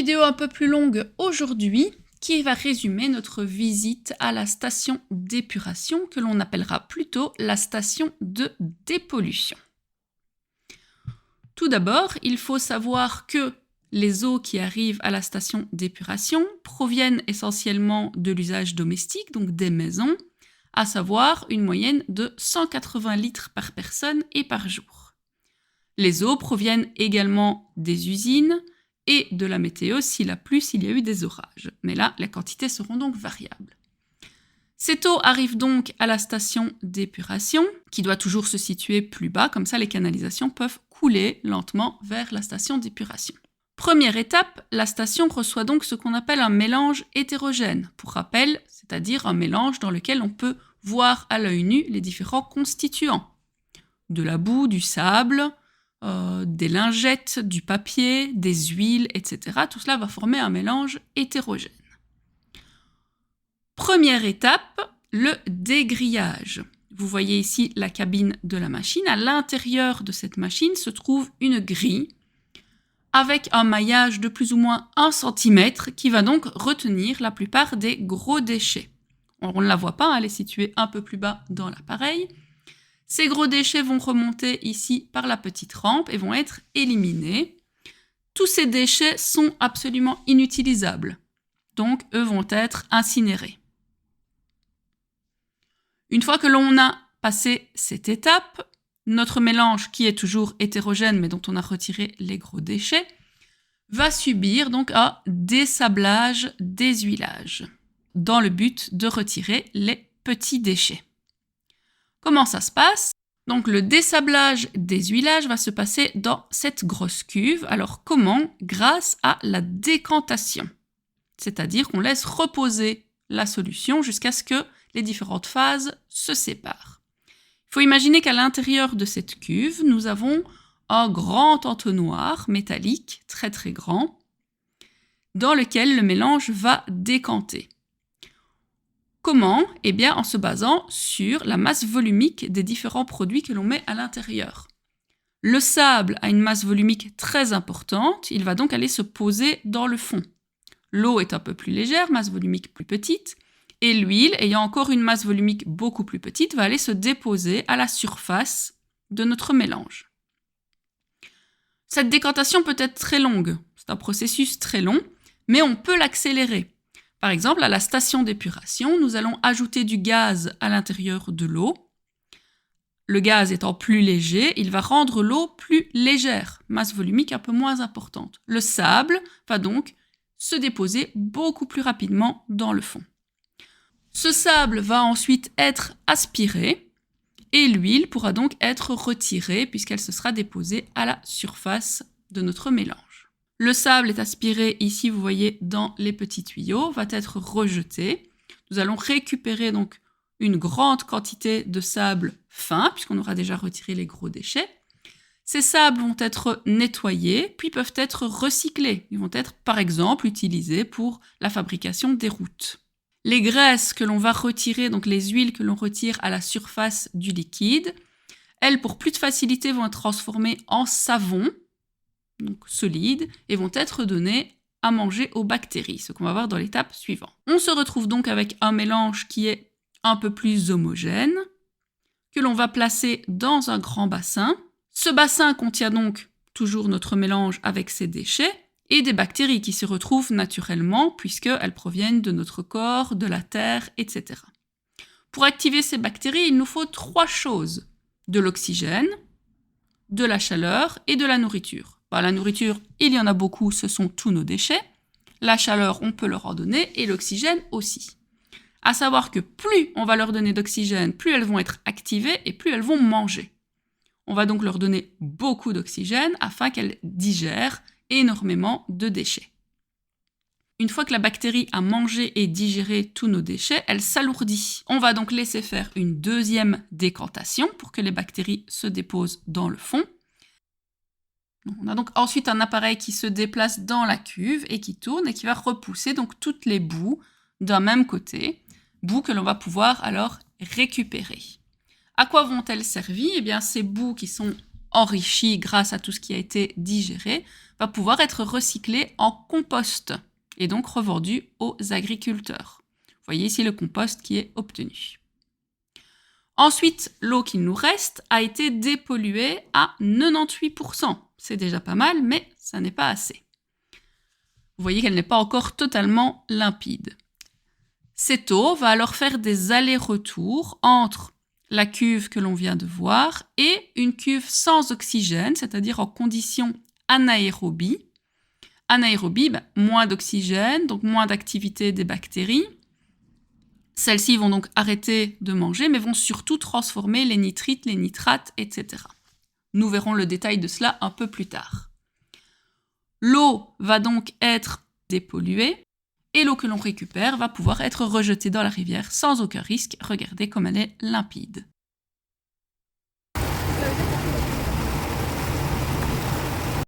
vidéo un peu plus longue aujourd'hui qui va résumer notre visite à la station d'épuration que l'on appellera plutôt la station de dépollution. Tout d'abord, il faut savoir que les eaux qui arrivent à la station d'épuration proviennent essentiellement de l'usage domestique, donc des maisons, à savoir une moyenne de 180 litres par personne et par jour. Les eaux proviennent également des usines et de la météo s'il a plu, s'il y a eu des orages. Mais là, les quantités seront donc variables. Cette eau arrive donc à la station d'épuration, qui doit toujours se situer plus bas, comme ça les canalisations peuvent couler lentement vers la station d'épuration. Première étape, la station reçoit donc ce qu'on appelle un mélange hétérogène. Pour rappel, c'est-à-dire un mélange dans lequel on peut voir à l'œil nu les différents constituants. De la boue, du sable, des lingettes, du papier, des huiles, etc. Tout cela va former un mélange hétérogène. Première étape, le dégrillage. Vous voyez ici la cabine de la machine. À l'intérieur de cette machine se trouve une grille avec un maillage de plus ou moins 1 cm qui va donc retenir la plupart des gros déchets. On ne la voit pas, elle est située un peu plus bas dans l'appareil. Ces gros déchets vont remonter ici par la petite rampe et vont être éliminés. Tous ces déchets sont absolument inutilisables, donc eux vont être incinérés. Une fois que l'on a passé cette étape, notre mélange, qui est toujours hétérogène mais dont on a retiré les gros déchets, va subir donc un dessablage, déshuilage, dans le but de retirer les petits déchets. Comment ça se passe? Donc le dessablage, déshuilage va se passer dans cette grosse cuve. Alors comment? Grâce à la décantation. C'est-à-dire qu'on laisse reposer la solution jusqu'à ce que les différentes phases se séparent. Il faut imaginer qu'à l'intérieur de cette cuve, nous avons un grand entonnoir métallique, très très grand, dans lequel le mélange va décanter. Comment? Eh bien, en se basant sur la masse volumique des différents produits que l'on met à l'intérieur. Le sable a une masse volumique très importante, il va donc aller se poser dans le fond. L'eau est un peu plus légère, masse volumique plus petite, et l'huile, ayant encore une masse volumique beaucoup plus petite, va aller se déposer à la surface de notre mélange. Cette décantation peut être très longue, c'est un processus très long, mais on peut l'accélérer. Par exemple, à la station d'épuration, nous allons ajouter du gaz à l'intérieur de l'eau. Le gaz étant plus léger, il va rendre l'eau plus légère, masse volumique un peu moins importante. Le sable va donc se déposer beaucoup plus rapidement dans le fond. Ce sable va ensuite être aspiré et l'huile pourra donc être retirée puisqu'elle se sera déposée à la surface de notre mélange. Le sable est aspiré, ici vous voyez dans les petits tuyaux, va être rejeté. Nous allons récupérer donc une grande quantité de sable fin, puisqu'on aura déjà retiré les gros déchets. Ces sables vont être nettoyés, puis peuvent être recyclés. Ils vont être par exemple utilisés pour la fabrication des routes. Les graisses que l'on va retirer, donc les huiles que l'on retire à la surface du liquide, elles, pour plus de facilité, vont être transformées en savon, donc solides, et vont être données à manger aux bactéries, ce qu'on va voir dans l'étape suivante. On se retrouve donc avec un mélange qui est un peu plus homogène, que l'on va placer dans un grand bassin. Ce bassin contient donc toujours notre mélange avec ses déchets et des bactéries qui s'y retrouvent naturellement puisqu'elles proviennent de notre corps, de la terre, etc. Pour activer ces bactéries, il nous faut 3 choses: de l'oxygène, de la chaleur et de la nourriture. La nourriture, il y en a beaucoup, ce sont tous nos déchets. La chaleur, on peut leur en donner, et l'oxygène aussi. À savoir que plus on va leur donner d'oxygène, plus elles vont être activées et plus elles vont manger. On va donc leur donner beaucoup d'oxygène afin qu'elles digèrent énormément de déchets. Une fois que la bactérie a mangé et digéré tous nos déchets, elle s'alourdit. On va donc laisser faire une deuxième décantation pour que les bactéries se déposent dans le fond. On a donc ensuite un appareil qui se déplace dans la cuve et qui tourne et qui va repousser donc toutes les boues d'un même côté, boues que l'on va pouvoir alors récupérer. À quoi vont-elles servir? Eh bien, ces boues qui sont enrichie grâce à tout ce qui a été digéré, va pouvoir être recyclée en compost et donc revendue aux agriculteurs. Vous voyez ici le compost qui est obtenu. Ensuite, l'eau qu'il nous reste a été dépolluée à 98%. C'est déjà pas mal, mais ça n'est pas assez. Vous voyez qu'elle n'est pas encore totalement limpide. Cette eau va alors faire des allers-retours entre la cuve que l'on vient de voir et une cuve sans oxygène, c'est-à-dire en condition anaérobie. Anaérobie, moins d'oxygène, donc moins d'activité des bactéries. Celles-ci vont donc arrêter de manger, mais vont surtout transformer les nitrites, les nitrates, etc. Nous verrons le détail de cela un peu plus tard. L'eau va donc être dépolluée et l'eau que l'on récupère va pouvoir être rejetée dans la rivière sans aucun risque. Regardez comme elle est limpide.